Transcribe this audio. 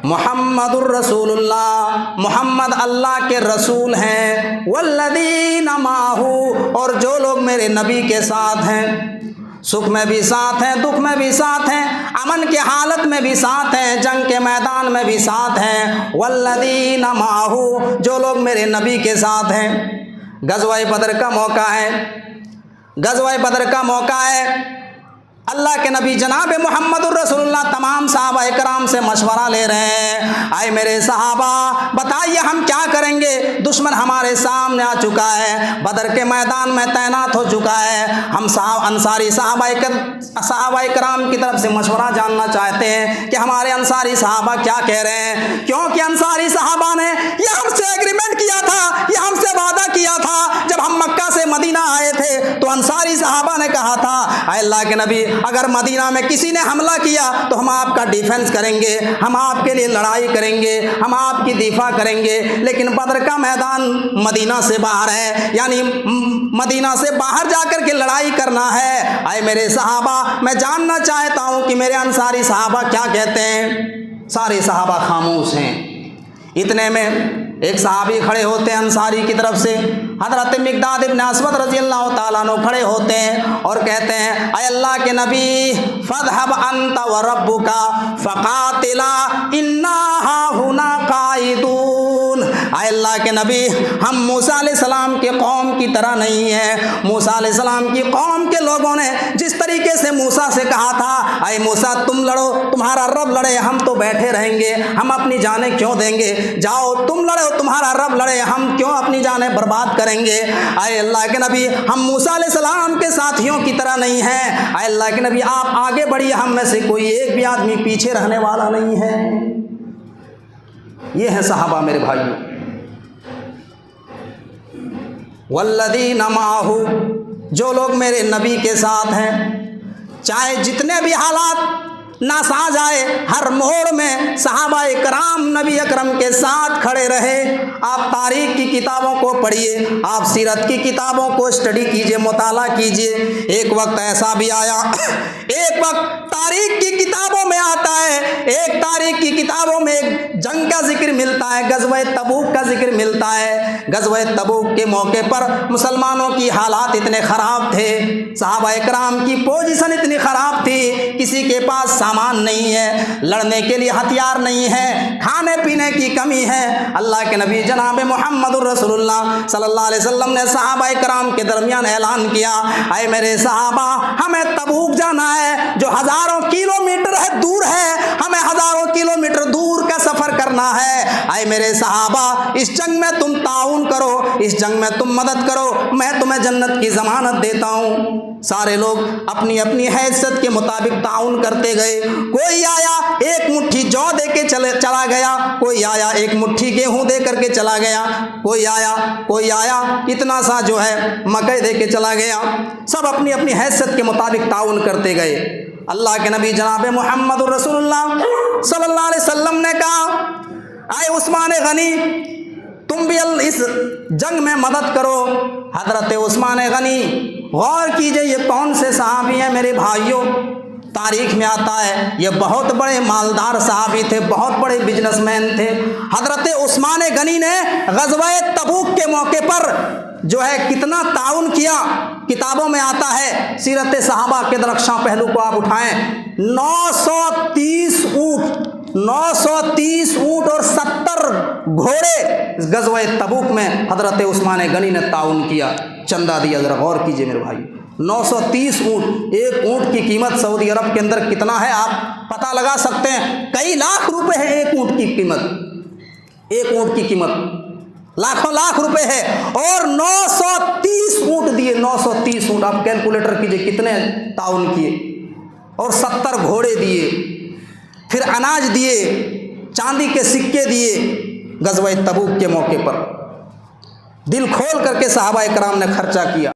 محمد الرسول اللہ، محمد اللہ کے رسول ہیں، والذین معہ، اور جو لوگ میرے نبی کے ساتھ ہیں، سکھ میں بھی ساتھ ہیں، دکھ میں بھی ساتھ ہیں، امن کے حالت میں بھی ساتھ ہیں، جنگ کے میدان میں بھی ساتھ ہیں، والذین معہ، جو لوگ میرے نبی کے ساتھ ہیں۔ غزوہ بدر کا موقع ہے، غزوہ بدر کا موقع ہے، اللہ کے نبی جناب محمد الرسول اللہ تمام صحابہ کرام سے مشورہ لے رہے ہیں، آئے میرے صحابہ بتائیے ہم کیا کریں گے، دشمن ہمارے سامنے آ چکا ہے، بدر کے میدان میں تعینات ہو چکا ہے، ہم انصاری صحابہ کرام کی طرف سے مشورہ جاننا چاہتے ہیں کہ ہمارے انصاری صحابہ کیا کہہ رہے ہیں، کیونکہ انصاری صحابہ نے یہ ہم سے ایگریمنٹ کیا تھا، یہ ہم سے وعدہ کیا تھا، جب ہم مکہ سے مدینہ آئے تھے تو انصاری صحابہ نے کہا تھا اے اللہ کے نبی اگر مدینہ میں کسی نے حملہ کیا تو ہم آپ کا ڈیفنس کریں گے، ہم آپ کے لیے لڑائی کریں گے، ہم آپ کی دفاع کریں گے، لیکن بدر کا میدان مدینہ سے باہر ہے، یعنی مدینہ سے باہر جا کر کے لڑائی کرنا ہے۔ اے میرے صحابہ میں جاننا چاہتا ہوں کہ میرے انصاری صحابہ کیا کہتے ہیں۔ سارے صحابہ خاموش ہیں۔ اتنے میں ایک صحابی کھڑے ہوتے ہیں انصاری کی طرف سے، حضرت مقداد ابن اسود رضی اللہ تعالیٰ عنہ کھڑے ہوتے ہیں اور کہتے ہیں اے اللہ کے نبی فاذهب انت وربک فقاتلا انا ہاہنا قاعدون، اے اللہ کے نبی ہم موسیٰ علیہ السلام کے قوم کی طرح نہیں ہیں، موسیٰ علیہ السلام کی قوم کے لوگوں نے جس طریقے سے موسیٰ سے کہا تھا اے موسیٰ تم لڑو تمہارا رب لڑے ہم تو بیٹھے رہیں گے، ہم اپنی جانیں کیوں دیں گے، جاؤ تم لڑو تمہارا رب لڑے ہم کیوں اپنی جانیں برباد کریں گے۔ اے اللہ کے نبی ہم موسیٰ علیہ السلام کے ساتھیوں کی طرح نہیں ہیں، اے اللہ کے نبی آپ آگے بڑھیے، ہم میں سے کوئی ایک بھی آدمی پیچھے رہنے والا نہیں ہے۔ یہ ہیں صحابہ میرے بھائیوں۔ والذین معہ، جو لوگ میرے نبی کے ساتھ ہیں، چاہے جتنے بھی حالات ناساز آئے ہر موڑ میں صحابہ کرام نبی اکرم کے ساتھ کھڑے رہے۔ آپ تاریخ کی کتابوں کو پڑھیے، آپ سیرت کی کتابوں کو اسٹڈی کیجئے، مطالعہ کیجئے۔ ایک وقت ایسا بھی آیا، ایک وقت تاریخ کی کتابوں میں آتا ہے، ایک تاریخ کی کتابوں میں ایک جنگ کا ذکر ملتا ہے، غزوہ تبوک کا ذکر ملتا ہے۔ غزوہ تبوک کے موقع پر مسلمانوں کی حالات اتنے خراب تھے، صحابہ کرام کی پوزیشن اتنی خراب تھی، کسی کے پاس سامان نہیں ہے، لڑنے کے لیے ہتھیار نہیں ہے، کھانے پینے کی کمی ہے۔ اللہ کے نبی جناب محمد الرسول اللہ صلی اللہ علیہ وسلم نے صحابہ کرام کے درمیان اعلان کیا اے میرے صحابہ ہمیں تبوک جانا ہے، جو ہزاروں کلومیٹر ہے دور ہے، ہمیں ہزاروں کلومیٹر دور کا سفر کرنا ہے۔ اے میرے صحابہ اس جنگ میں تم تعاون کرو، اس جنگ میں تم مدد کرو، میں تمہیں جنت کی ضمانت دیتا ہوں۔ سارے لوگ اپنی اپنی حیثیت کے مطابق تعاون کرتے گئے، کوئی آیا ایک مٹھی جو دے کے چلا گیا، کوئی آیا ایک مٹھی گیہوں دے کر کے چلا گیا، کوئی آیا اتنا سا جو ہے مکئی دے کے چلا گیا، سب اپنی اپنی حیثیت کے مطابق تعاون کرتے گئے۔ اللہ کے نبی جناب محمد الرسول اللہ صلی اللہ علیہ وسلم نے کہا اے عثمان غنی تم بھی اس جنگ میں مدد کرو۔ حضرت عثمان غنی غور کیجئے یہ کون سے صحابی ہیں میرے بھائیوں، تاریخ میں آتا ہے یہ بہت بڑے مالدار صحابی تھے، بہت بڑے بزنس مین تھے۔ حضرت عثمان غنی نے غزوہ تبوک کے موقع پر جو ہے کتنا تعاون کیا، کتابوں میں آتا ہے، سیرت صحابہ کے درخشاں پہلو کو آپ اٹھائیں، 930 اونٹ اور 70 گھوڑے غزوہ تبوک میں حضرت عثمان غنی نے تعاون کیا، چندہ دیا۔ ذرا غور کیجئے میرے بھائی، 930 اونٹ، ایک اونٹ کی قیمت سعودی عرب کے اندر کتنا ہے آپ پتہ لگا سکتے ہیں، کئی لاکھ روپے ہے ایک اونٹ کی قیمت، ایک اونٹ کی قیمت لاکھوں لاکھ روپے ہے، اور 930 اونٹ دیے، 930 اونٹ آپ کیلکولیٹر کیجئے کتنے تعاون کیے، اور 70 گھوڑے دیے، پھر اناج دیے، چاندی کے سکے دیے غزوہ تبوک کے موقع پر۔ دل کھول کر کے صحابہ کرام نے خرچہ کیا۔